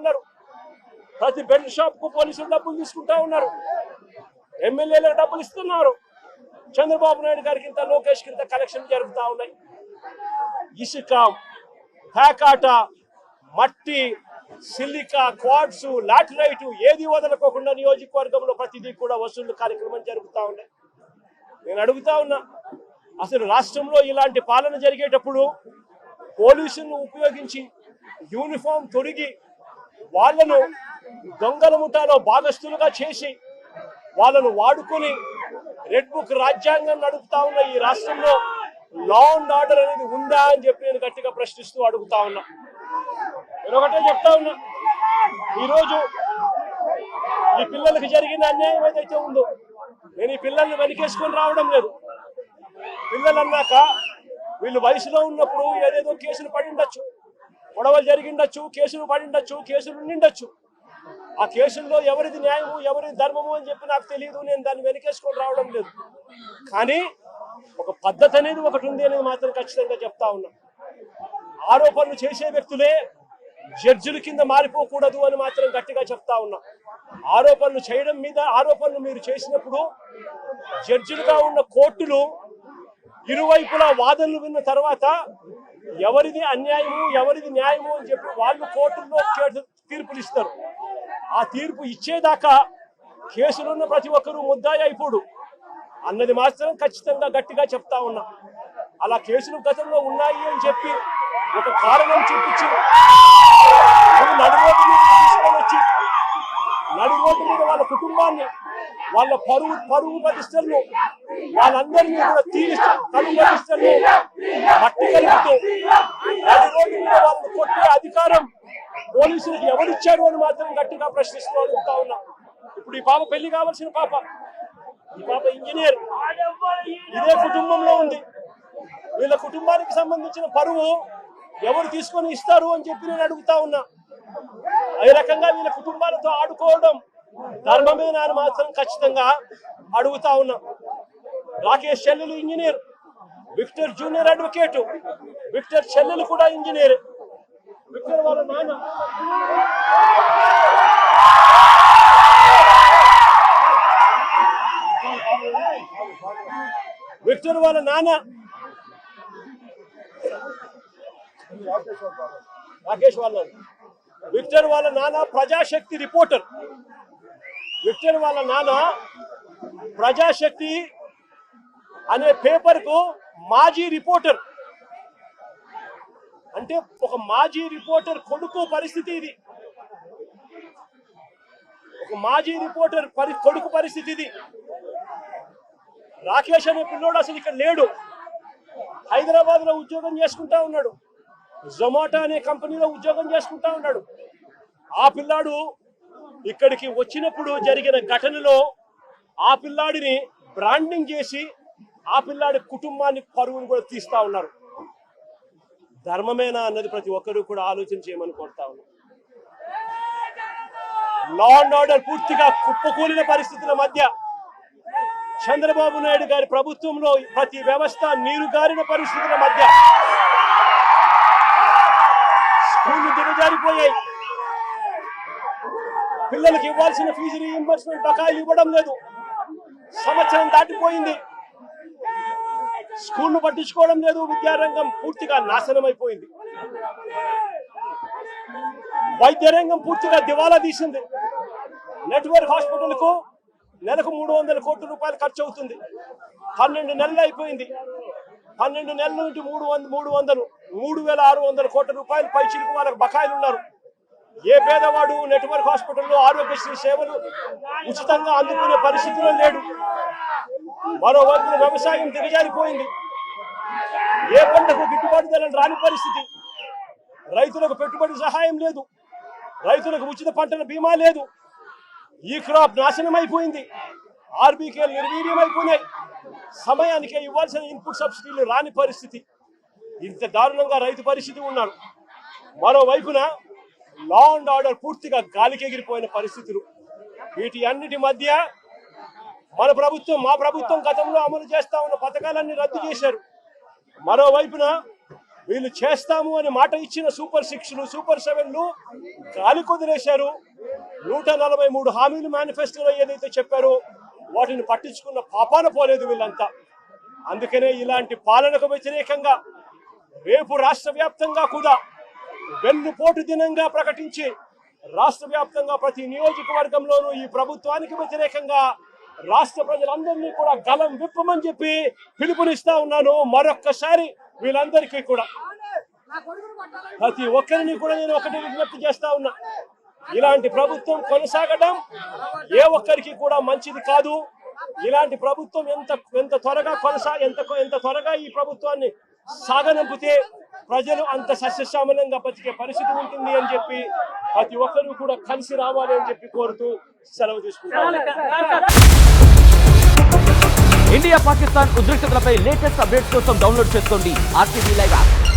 ఉన్నారు. ప్రతి belt shop కు పోలీసులు డబ్బులు తీసుకుంటా ఉన్నారు. ఎమ్మెల్యేలకు డబ్బులు ఇస్తున్నారు. చంద్రబాబు నాయుడు గారికి ఇంత, లోకేష్ కింద కలెక్షన్ జరుగుతూ ఉన్నాయి. ఇసుక, ప్యాకాట, మట్టి, సిలికా, క్వాడ్స్, లాటరైట్ ఏది వదలకోకుండా నియోజకవర్గంలో ప్రతిదీ కూడా వసూలు కార్యక్రమం జరుగుతూ ఉన్నాయి. నేను అడుగుతా ఉన్నా, అసలు రాష్ట్రంలో ఇలాంటి పాలన జరిగేటప్పుడు పోలీసులను ఉపయోగించి యూనిఫామ్ తొడిగి వాళ్లను దొంగల ముఠాలో భాగస్థులుగా చేసి వాళ్ళను వాడుకొని రెడ్ బుక్ రాజ్యాంగం నడుపుతా ఉన్న ఈ రాష్ట్రంలో లా అండ్ ఆర్డర్ అనేది ఉందా అని చెప్పి నేను గట్టిగా ప్రశ్నిస్తూ అడుగుతా ఉన్నా. నేను ఒకటే చెప్తా ఉన్నా, ఈరోజు ఈ పిల్లలకు జరిగిన అన్యాయం ఏదైతే ఉందో, నేను ఈ పిల్లల్ని వెనకేసుకొని రావడం లేదు. పిల్లలు అన్నాక వీళ్ళు వయసులో ఉన్నప్పుడు ఏదేదో కేసులు పడిండొచ్చు, గొడవలు జరిగిండొచ్చు, కేసులు పడిండొచ్చు, కేసులు ఉండిండొచ్చు. ఆ కేసుల్లో ఎవరిది న్యాయము, ఎవరిది ధర్మము అని చెప్పి నాకు తెలియదు. నేను దాన్ని వెనకేసుకొని రావడం లేదు. కానీ ఒక పద్ధతి అనేది ఒకటి ఉంది అనేది మాత్రం ఖచ్చితంగా చెప్తా ఉన్నా. ఆరోపణలు చేసే వ్యక్తులే జడ్జిల కింద మారిపోకూడదు అని మాత్రం గట్టిగా చెప్తా ఉన్నా. ఆరోపణలు చేయడం మీద ఆరోపణలు మీరు చేసినప్పుడు జడ్జిలుగా ఉన్న కోర్టులు ఇరువైపులా వాదనలు విన్న తర్వాత ఎవరిది అన్యాయము, ఎవరిది న్యాయము అని చెప్పి వాళ్ళు కోర్టుల్లో తీర్పులు ఇస్తారు. ఆ తీర్పు ఇచ్చేదాకా కేసులున్న ప్రతి ఒక్కరూ ముద్దాయి అయిపోడు అన్నది మాత్రం ఖచ్చితంగా గట్టిగా చెప్తా ఉన్నా. అలా కేసులు గతంలో ఉన్నాయి అని చెప్పి ఒక కారణం చూపించి నడురోడ్డు మీద తీసుకొని వచ్చి నడురోడ్డు మీద వాళ్ళ కుటుంబాన్ని, వాళ్ళ పరువు ప్రతిష్టలను, వాళ్ళందరినీ కూడా కరువు ప్రతిష్టలను మట్టి కలుపుతూ నడురోడ్డు మీద వాళ్ళని కొట్టే అధికారం పోలీసులకు ఎవరిచ్చారు అని మాత్రం గట్టిగా ప్రశ్నిస్తూ అడుగుతా ఉన్నా. ఇప్పుడు ఈ పాప పెళ్లి కావాల్సిన పాప, ఈ పాప ఇంజనీర్, ఇదే కుటుంబంలో ఉంది. వీళ్ళ కుటుంబానికి సంబంధించిన పరువు ఎవరు తీసుకొని ఇస్తారు అని చెప్పి నేను అడుగుతా ఉన్నా. ఈ రకంగా వీళ్ళ కుటుంబాలతో ఆడుకోవడం ధర్మమేనా అని మాత్రం ఖచ్చితంగా అడుగుతా ఉన్నా. రాకేష్ చెల్లెలు engineer, Victor junior advocate, Victor చెల్లెలు కూడా ఇంజనీర్, విక్టర్ వాళ్ళ నాన్న రాకేష్ వాళ్ళ విక్టర్ వాళ్ళ నాన్న ప్రజాశక్తి రిపోర్టర్. విక్టర్ వాళ్ళ నాన్న ప్రజాశక్తి అనే పేపర్ కు మాజీ రిపోర్టర్. అంటే ఒక మాజీ రిపోర్టర్ కొడుకు పరిస్థితి ఇది. ఒక మాజీ రిపోర్టర్ కొడుకు పరిస్థితి ఇది. రాకేష్ అనే పిల్లోడు అసలు ఇక్కడ లేడు. హైదరాబాద్ లో ఉద్యోగం చేసుకుంటా ఉన్నాడు. జొమాటో అనే కంపెనీలో ఉద్యోగం చేసుకుంటా ఉన్నాడు. ఆ పిల్లాడు ఇక్కడికి వచ్చినప్పుడు జరిగిన ఘటనలో ఆ పిల్లాడిని బ్రాండింగ్ చేసి ఆ పిల్లాడి కుటుంబాన్ని పరువును కూడా తీస్తా ఉన్నారు. ధర్మమేనా అన్నది ప్రతి ఒక్కరూ కూడా ఆలోచన చేయమని కోరుతా ఉన్నారు. లా అండ్ ఆర్డర్ పూర్తిగా కుప్పకూలిన పరిస్థితుల మధ్య చంద్రబాబు నాయుడు గారి ప్రభుత్వంలో ప్రతి వ్యవస్థ నీరుగారిన పరిస్థితుల మధ్య స్కూళ్లు దిగజారిపోయాయి. పిల్లలకు ఇవ్వాల్సిన ఫీజు రీయింబర్స్మెంట్ బకాయిలు ఇవ్వడం లేదు. సంవత్సరం దాటిపోయింది, స్కూళ్లు పట్టించుకోవడం లేదు. విద్యారంగం పూర్తిగా నాశనం అయిపోయింది. వైద్య రంగం పూర్తిగా దివాలా తీసింది. నెట్వర్క్ హాస్పిటల్ కు నెలకు 300 కోట్ల రూపాయలు ఖర్చు అవుతుంది. 12 నెలలు అయిపోయింది. 12 నెలల నుండి 3,600 కోట్ల రూపాయలు పైచిలకు వాళ్ళకి బకాయిలు ఉన్నారు. ఏ పేదవాడు నెట్వర్క్ హాస్పిటల్లో ఆరోగ్యశ్రీ సేవలు ఉచితంగా అందుకునే పరిస్థితిలో లేడు. మరోవైపు వ్యవసాయం దిగజారిపోయింది. ఏ పంటకు గిట్టుబాటు ధరలు రాని పరిస్థితి. రైతులకు పెట్టుబడి సహాయం లేదు. రైతులకు ఉచిత పంటల బీమా లేదు. ఈ క్రాప్ నాశనం అయిపోయింది. ఆర్బీకేలు నిర్వీర్యం అయిపోయినాయి. సమయానికే ఇవ్వాల్సిన ఇన్పుట్ సబ్సిడీలు రాని పరిస్థితి. ఇంత దారుణంగా రైతు పరిస్థితి ఉన్నారు. మరోవైపున లా అండ్ ఆర్డర్ పూర్తిగా గాలికి ఎగిరిపోయిన పరిస్థితులు. వీటి అన్నిటి మధ్య మా ప్రభుత్వం గతంలో అమలు చేస్తా ఉన్న పథకాలన్నీ రద్దు చేశారు. మరోవైపున వీళ్ళు చేస్తాము అని మాట ఇచ్చిన సూపర్ 6లు సూపర్ 7లు గాలి కుదిరేశారు. 143 హామీలు మేనిఫెస్టోలో ఏదైతే చెప్పారో వాటిని పట్టించుకున్న పాపాన పోలేదు వీళ్ళంతా. అందుకనే ఇలాంటి పాలనకు వ్యతిరేకంగా రేపు రాష్ట్ర వ్యాప్తంగా కూడా వెన్నుపోటు దినంగా ప్రకటించి రాష్ట్ర వ్యాప్తంగా ప్రతి నియోజకవర్గంలోనూ ఈ ప్రభుత్వానికి వ్యతిరేకంగా రాష్ట్ర ప్రజలందరినీ కూడా గలం విప్పమని చెప్పి పిలుపునిస్తా ఉన్నాను. మరొక్కసారి వీళ్ళందరికీ కూడా ప్రతి ఒక్కరిని కూడా నేను ఒకటి విజ్ఞప్తి చేస్తా ఉన్నా, ఇలాంటి ప్రభుత్వం కొనసాగడం ఏ ఒక్కరికి కూడా మంచిది కాదు. ఇలాంటి ప్రభుత్వం ఎంత త్వరగా ఎంత త్వరగా ఈ ప్రభుత్వాన్ని సాగనంపితే ప్రజలు అంత సస్యశ్యామలంగా బతికే పరిస్థితి ఉంటుంది అని చెప్పి ప్రతి ఒక్కరూ కూడా కలిసి రావాలి అని చెప్పి కోరుతూ సెలవు తీసుకుంటారు. ఇండియా పాకిస్తాన్ ఉద్రిక్తతలపై లేటెస్ట్ అప్డేట్స్ కోసం డౌన్లోడ్ చేసుకోండి RTV Live యాప్.